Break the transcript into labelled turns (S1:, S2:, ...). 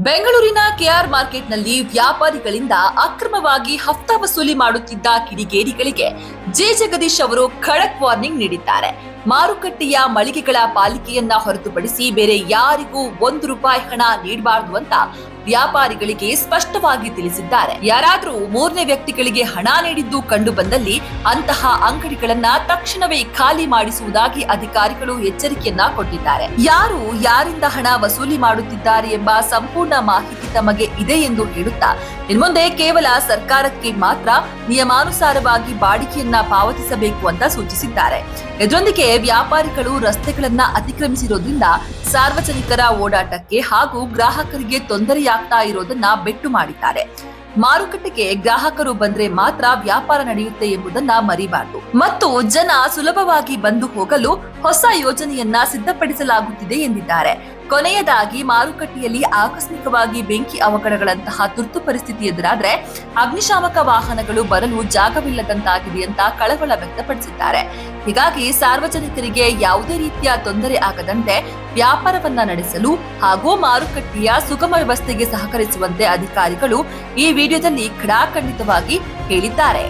S1: ಬೆಂಗಳೂರಿನ ಕೆಆರ್ ಮಾರ್ಕೆಟ್ನಲ್ಲಿ ವ್ಯಾಪಾರಿಗಳಿಂದ ಅಕ್ರಮವಾಗಿ ಹಫ್ತಾ ವಸೂಲಿ ಮಾಡುತ್ತಿದ್ದ ಕಿಡಿಗೇಡಿಗಳಿಗೆ ಜಗದೀಶ್ ಅವರು ಖಡಕ್ ವಾರ್ನಿಂಗ್ ನೀಡಿದ್ದಾರೆ. ಮಾರುಕಟ್ಟೆಯ ಮಳಿಗೆಗಳ ಪಾಲಿಕೆಯನ್ನ ಹೊರತುಪಡಿಸಿ ಬೇರೆ ಯಾರಿಗೂ ₹1 ಹಣ ನೀಡಬಾರದು ಅಂತ ವ್ಯಾಪಾರಿಗಳಿಗೆ ಸ್ಪಷ್ಟವಾಗಿ ತಿಳಿಸಿದ್ದಾರೆ. ಯಾರಾದರೂ ಮೂರನೇ ವ್ಯಕ್ತಿಗಳಿಗೆ ಹಣ ನೀಡಿದ್ದು ಕಂಡು ಬಂದಲ್ಲಿ ಅಂತಹ ಅಂಗಡಿಗಳನ್ನ ತಕ್ಷಣವೇ ಖಾಲಿ ಮಾಡಿಸುವುದಾಗಿ ಅಧಿಕಾರಿಗಳು ಎಚ್ಚರಿಕೆಯನ್ನ ಕೊಟ್ಟಿದ್ದಾರೆ. ಯಾರು ಯಾರಿಂದ ಹಣ ವಸೂಲಿ ಮಾಡುತ್ತಿದ್ದಾರೆ ಎಂಬ ಸಂಪೂರ್ಣ ಮಾಹಿತಿ ತಮಗೆ ಇದೆ ಎಂದು ಹೇಳುತ್ತಾ ಇನ್ಮುಂದೆ ಕೇವಲ ಸರ್ಕಾರಕ್ಕೆ ಮಾತ್ರ ನಿಯಮಾನುಸಾರವಾಗಿ ಬಾಡಿಗೆಯನ್ನ ಪಾವತಿಸಬೇಕು ಅಂತ ಸೂಚಿಸಿದ್ದಾರೆ. ಇದರೊಂದಿಗೆ ವ್ಯಾಪಾರಿಗಳು ರಸ್ತೆಗಳನ್ನ ಅತಿಕ್ರಮಿಸಿರೋದ್ರಿಂದ ಸಾರ್ವಜನಿಕರ ಓಡಾಟಕ್ಕೆ ಹಾಗೂ ಗ್ರಾಹಕರಿಗೆ ತೊಂದರೆಯಾಗ್ತಾ ಇರೋದನ್ನ ಬೆಟ್ಟು ಮಾಡಿದ್ದಾರೆ. ಮಾರುಕಟ್ಟೆಗೆ ಗ್ರಾಹಕರು ಬಂದ್ರೆ ಮಾತ್ರ ವ್ಯಾಪಾರ ನಡೆಯುತ್ತೆ ಎಂಬುದನ್ನ ಮರಿಬಾರದು ಮತ್ತು ಜನ ಸುಲಭವಾಗಿ ಬಂದು ಹೋಗಲು ಹೊಸ ಯೋಜನೆಯನ್ನ ಸಿದ್ಧಪಡಿಸಲಾಗುತ್ತಿದೆ ಎಂದಿದ್ದಾರೆ. ಕೊನೆಯದಾಗಿ ಮಾರುಕಟ್ಟೆಯಲ್ಲಿ ಆಕಸ್ಮಿಕವಾಗಿ ಬೆಂಕಿ ಅವಘಡಗಳಂತಹ ತುರ್ತು ಪರಿಸ್ಥಿತಿ ಎದುರಾದ್ರೆ ಅಗ್ನಿಶಾಮಕ ವಾಹನಗಳು ಬರಲು ಜಾಗವಿಲ್ಲದಂತಾಗಿದೆ ಅಂತ ಕಳವಳ ವ್ಯಕ್ತಪಡಿಸಿದ್ದಾರೆ. ಹೀಗಾಗಿ ಸಾರ್ವಜನಿಕರಿಗೆ ಯಾವುದೇ ರೀತಿಯ ತೊಂದರೆ ಆಗದಂತೆ ವ್ಯಾಪಾರವನ್ನ ನಡೆಸಲು ಹಾಗೂ ಮಾರುಕಟ್ಟೆಯ ಸುಗಮ ವ್ಯವಸ್ಥೆಗೆ ಸಹಕರಿಸುವಂತೆ ಅಧಿಕಾರಿಗಳು ಈ ವಿಡಿಯೋದಲ್ಲಿ ಖಡಾಖಂಡಿತವಾಗಿ ಹೇಳಿದ್ದಾರೆ.